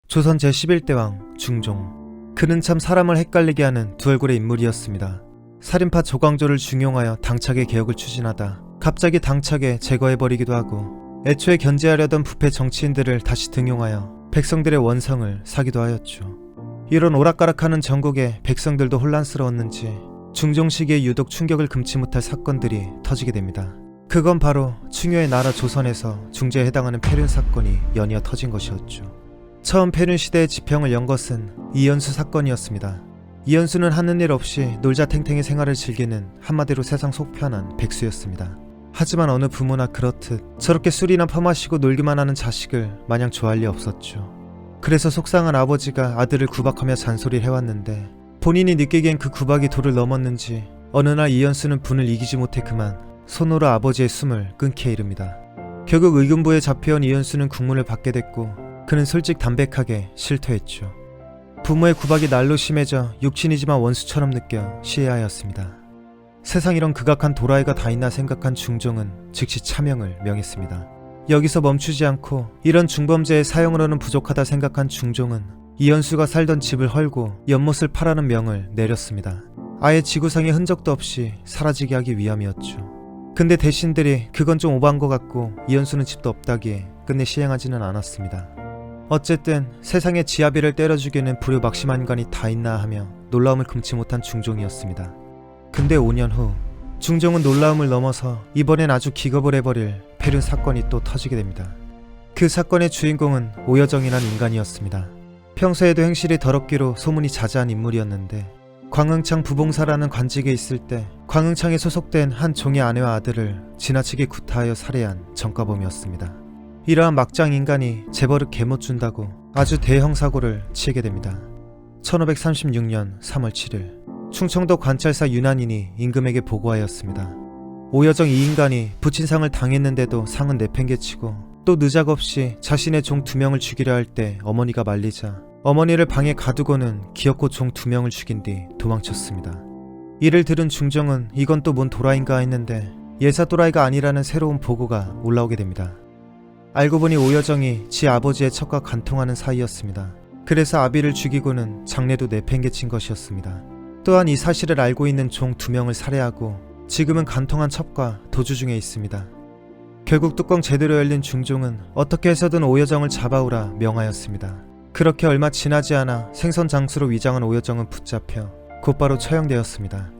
조선 제11대 왕 중종. 그는 참 사람을 헷갈리게 하는 두 얼굴의 인물이었습니다. 살인파 조광조를 중용하여 당차게 개혁을 추진하다 갑자기 당차게 제거해버리기도 하고, 애초에 견제하려던 부패 정치인들을 다시 등용하여 백성들의 원성을 사기도 하였죠. 이런 오락가락하는 전국에 백성들도 혼란스러웠는지 중종 시기에 유독 충격을 금치 못할 사건들이 터지게 됩니다. 그건 바로 충효의 나라 조선에서 중제에 해당하는 폐륜 사건이 연이어 터진 것이었죠. 처음 폐륜 시대의 지평을 연 것은 이연수 사건이었습니다. 이연수는 하는 일 없이 놀자 탱탱이 생활을 즐기는 한마디로 세상 속편한 백수였습니다. 하지만 어느 부모나 그렇듯 저렇게 술이나 퍼마시고 놀기만 하는 자식을 마냥 좋아할 리 없었죠. 그래서 속상한 아버지가 아들을 구박하며 잔소리를 해왔는데, 본인이 느끼기엔 그 구박이 도를 넘었는지 어느 날 이연수는 분을 이기지 못해 그만 손으로 아버지의 숨을 끊기에 이릅니다. 결국 의금부에 잡혀온 이연수는 국문을 받게 됐고, 그는 솔직 담백하게 실토했죠. 부모의 구박이 날로 심해져 육친이지만 원수처럼 느껴 시해하였습니다. 세상 이런 극악한 도라이가 다 있나 생각한 중종은 즉시 차명을 명했습니다. 여기서 멈추지 않고 이런 중범죄의 사형으로는 부족하다 생각한 중종은 이연수가 살던 집을 헐고 연못을 파라는 명을 내렸습니다. 아예 지구상에 흔적도 없이 사라지게 하기 위함이었죠. 근데 대신들이 그건 좀 오버한 것 같고 이연수는 집도 없다기에 끝내 시행하지는 않았습니다. 어쨌든 세상에 지아비를 때려 죽이는 불효막심한 다 있나 하며 놀라움을 금치 못한 중종이었습니다. 근데 5년 후 중종은 놀라움을 넘어서 이번엔 아주 기겁을 해버릴 폐륜 사건이 또 터지게 됩니다. 그 사건의 주인공은 오여정이란 인간이었습니다. 평소에도 행실이 더럽기로 소문이 자자한 인물이었는데, 광흥창 부봉사라는 관직에 있을 때 광흥창에 소속된 한 종의 아내와 아들을 지나치게 구타하여 살해한 전과범이었습니다. 이러한 막장 인간이 재벌을 개못 준다고 아주 대형 사고를 치게 됩니다. 1536년 3월 7일 충청도 관찰사 윤한인이 임금에게 보고하였습니다. 오여정 이 인간이 부친상을 당했는데도 상은 내팽개치고, 또 느작없이 자신의 종 2명을 죽이려 할 때 어머니가 말리자 어머니를 방에 가두고는 기어코 종 2명을 죽인 뒤 도망쳤습니다. 이를 들은 중종은 이건 또 뭔 도라인가 했는데, 예사 도라이가 아니라는 새로운 보고가 올라오게 됩니다. 알고 보니 오여정이 지 아버지의 첩과 간통하는 사이였습니다. 그래서 아비를 죽이고는 장례도 내팽개친 것이었습니다. 또한 이 사실을 알고 있는 종 2명을 살해하고 지금은 간통한 첩과 도주 중에 있습니다. 결국 뚜껑 제대로 열린 중종은 어떻게 해서든 오여정을 잡아오라 명하였습니다. 그렇게 얼마 지나지 않아 생선장수로 위장한 오여정은 붙잡혀 곧바로 처형되었습니다.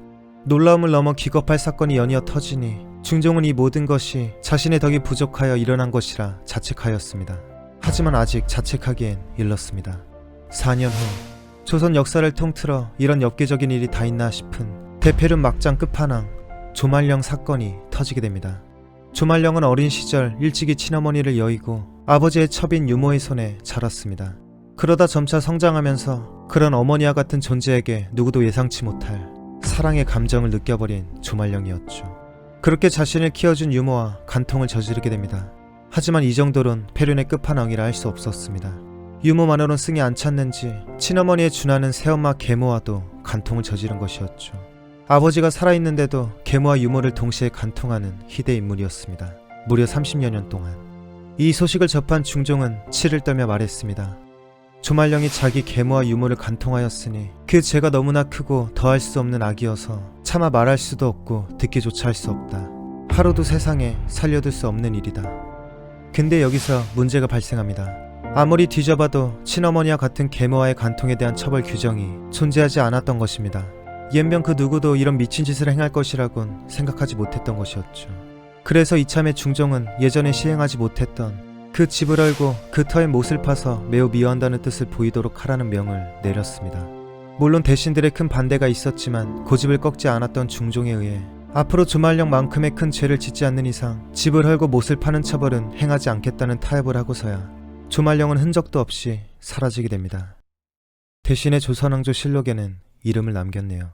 놀라움을 넘어 기겁할 사건이 연이어 터지니 중종은 이 모든 것이 자신의 덕이 부족하여 일어난 것이라 자책하였습니다. 하지만 아직 자책하기엔 일렀습니다. 4년 후 조선 역사를 통틀어 이런 엽기적인 일이 다 있나 싶은 대폐륜 막장 끝판왕 조말령 사건이 터지게 됩니다. 조말령은 어린 시절 일찍이 친어머니를 여의고 아버지의 첩인 유모의 손에 자랐습니다. 그러다 점차 성장하면서 그런 어머니와 같은 존재에게 누구도 예상치 못할 사랑의 감정을 느껴버린 조말령이었죠. 그렇게 자신을 키워준 유모와 간통을 저지르게 됩니다. 하지만 이 정도론 폐륜의 끝판왕이라 할 수 없었습니다. 유모만으론 승이 안 찼는지 친어머니의 준하는 새엄마 계모와도 간통을 저지른 것이었죠. 아버지가 살아있는데도 계모와 유모를 동시에 간통하는 희대 인물이었습니다. 무려 30여 년 동안. 이 소식을 접한 중종은 치를 떨며 말했습니다. 조말령이 자기 계모와 유모를 간통하였으니 그 죄가 너무나 크고 더할 수 없는 악이어서 차마 말할 수도 없고 듣기조차 할 수 없다. 하루도 세상에 살려둘 수 없는 일이다. 근데 여기서 문제가 발생합니다. 아무리 뒤져봐도 친어머니와 같은 계모와의 간통에 대한 처벌 규정이 존재하지 않았던 것입니다. 옌명 그 누구도 이런 미친 짓을 행할 것이라곤 생각하지 못했던 것이었죠. 그래서 이참에 중종은 예전에 시행하지 못했던 그 집을 헐고 그 터에 못을 파서 매우 미워한다는 뜻을 보이도록 하라는 명을 내렸습니다. 물론 대신들의 큰 반대가 있었지만 고집을 꺾지 않았던 중종에 의해 앞으로 조말령만큼의 큰 죄를 짓지 않는 이상 집을 헐고 못을 파는 처벌은 행하지 않겠다는 타협을 하고서야 조말령은 흔적도 없이 사라지게 됩니다. 대신에 조선왕조 실록에는 이름을 남겼네요.